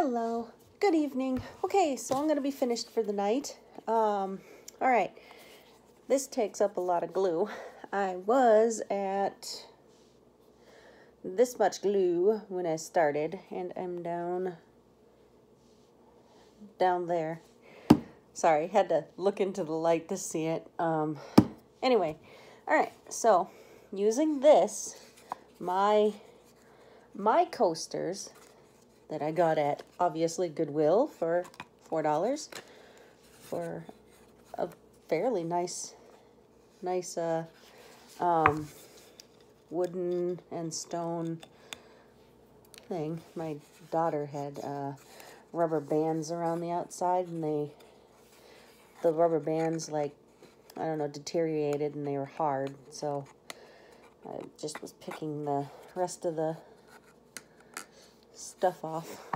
Hello, good evening. Okay, so I'm gonna be finished for the night. All right, this takes up a lot of glue. I was at this much glue when I started, and I'm down there. Sorry, had to look into the light to see it. Anyway, all right, so using this, my coasters that I got at, obviously, Goodwill for $4 for a fairly nice wooden and stone thing. My daughter had rubber bands around the outside, and the rubber bands, like, I don't know, deteriorated, and they were hard, so I just was picking the rest of the stuff off.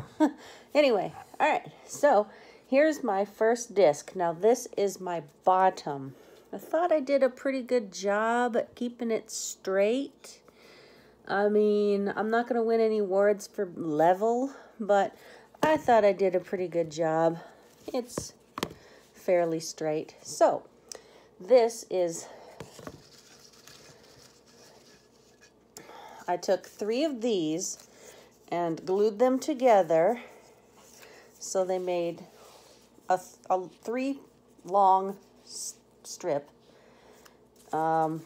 Anyway, all right, so here's my first disc. Now this is my bottom. I thought I did a pretty good job at keeping it straight. I mean, I'm not going to win any awards for level, but I thought I did a pretty good job. It's fairly straight. So this is, I took 3 of these and glued them together, so they made a 3 long strip. And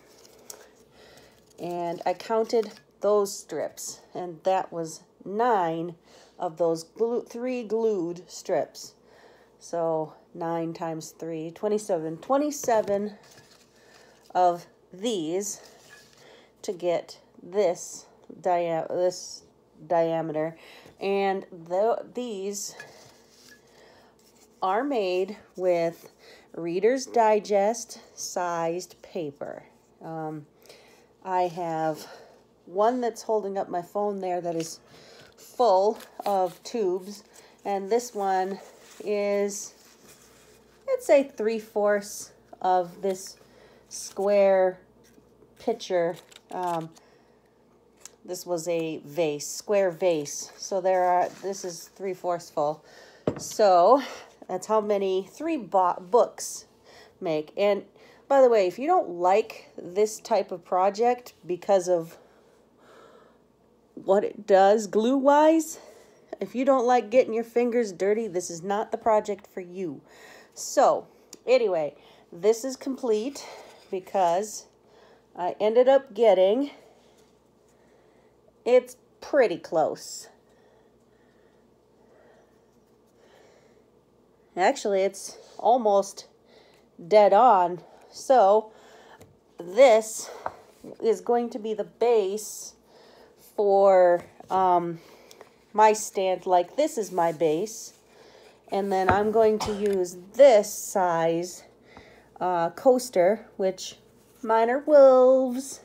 I counted those strips, and that was 9 of those 3 glued strips. So 9 times 3, 27. 27 of these to get this diameter, and these are made with Reader's Digest sized paper. I have one that's holding up my phone there that is full of tubes, and this one is, let's say, 3/4 of this square pitcher. This was a vase, square vase. So this is 3/4 full. So that's how many 3 books make. And by the way, if you don't like this type of project because of what it does glue-wise, if you don't like getting your fingers dirty, this is not the project for you. So anyway, this is complete because I ended up getting, it's pretty close. Actually, it's almost dead on. So this is going to be the base for my stand. Like, this is my base. And then I'm going to use this size coaster, which mine are wolves.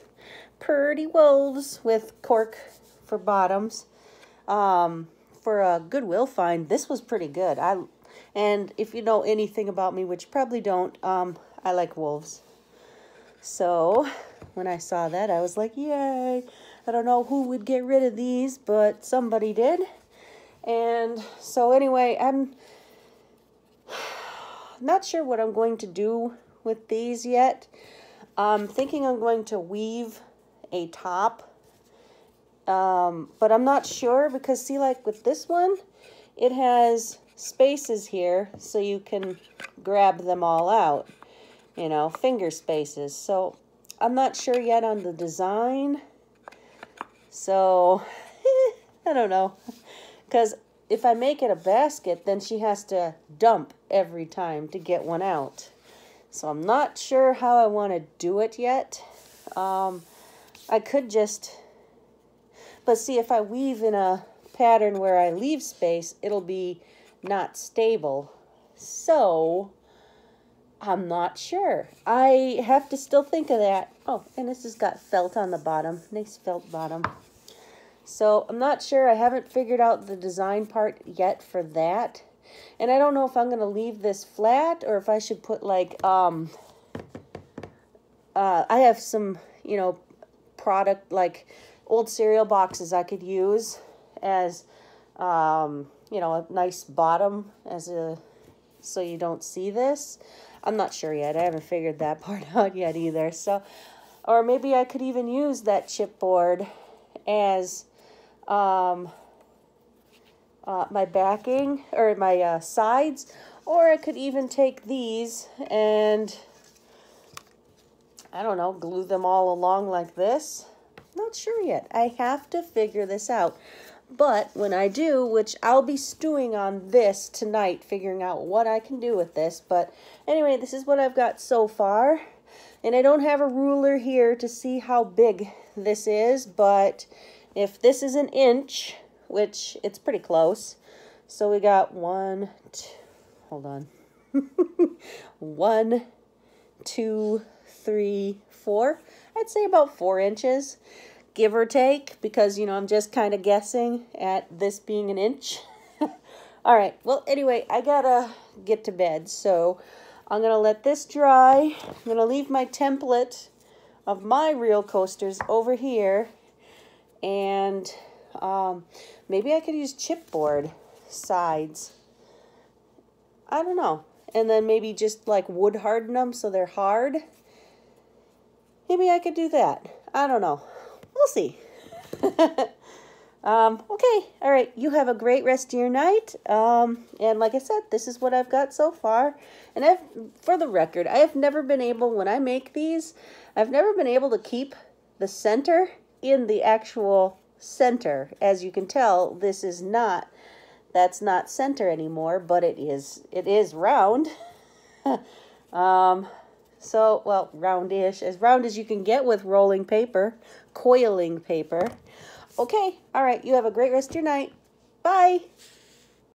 Pretty wolves with cork for bottoms. For a Goodwill find, this was pretty good. And if you know anything about me, which you probably don't, I like wolves. So when I saw that, I was like, yay. I don't know who would get rid of these, but somebody did. And so anyway, I'm not sure what I'm going to do with these yet. I'm thinking I'm going to weave a top. But I'm not sure because, see, like with this one, it has spaces here so you can grab them all out, you know, finger spaces. So I'm not sure yet on the design. So I don't know, because if I make it a basket, then she has to dump every time to get one out. So I'm not sure how I want to do it yet. I could just, but see, if I weave in a pattern where I leave space, it'll be not stable. So I'm not sure. I have to still think of that. Oh, and this has got felt on the bottom. Nice felt bottom. So I'm not sure. I haven't figured out the design part yet for that. And I don't know if I'm going to leave this flat or if I should put, like, I have some, you know, product, like old cereal boxes I could use as you know, a nice bottom as a, so you don't see this. I'm not sure yet. I haven't figured that part out yet either. So, or maybe I could even use that chipboard as my backing or my sides, or I could even take these and, I don't know, glue them all along like this. Not sure yet. I have to figure this out. But when I do, which I'll be stewing on this tonight, figuring out what I can do with this. But anyway, this is what I've got so far. And I don't have a ruler here to see how big this is, but if this is an inch, which it's pretty close. So we got hold on. 1, 2, 3, 4. I'd say about 4 inches. Give or take, because, you know, I'm just kind of guessing at this being an inch. All right, well, anyway, I gotta get to bed, so I'm gonna let this dry. I'm gonna leave my template of my real coasters over here, and maybe I could use chipboard sides. I don't know. And then maybe just like wood harden them so they're hard. Maybe I could do that. I don't know. We'll see. Okay. All right. You have a great rest of your night. And like I said, this is what I've got so far. And for the record, I have never been able, when I make these, I've never been able to keep the center in the actual center. As you can tell, that's not center anymore, but it is round. So, well, roundish, as round as you can get with rolling paper, coiling paper. Okay, all right, you have a great rest of your night. Bye.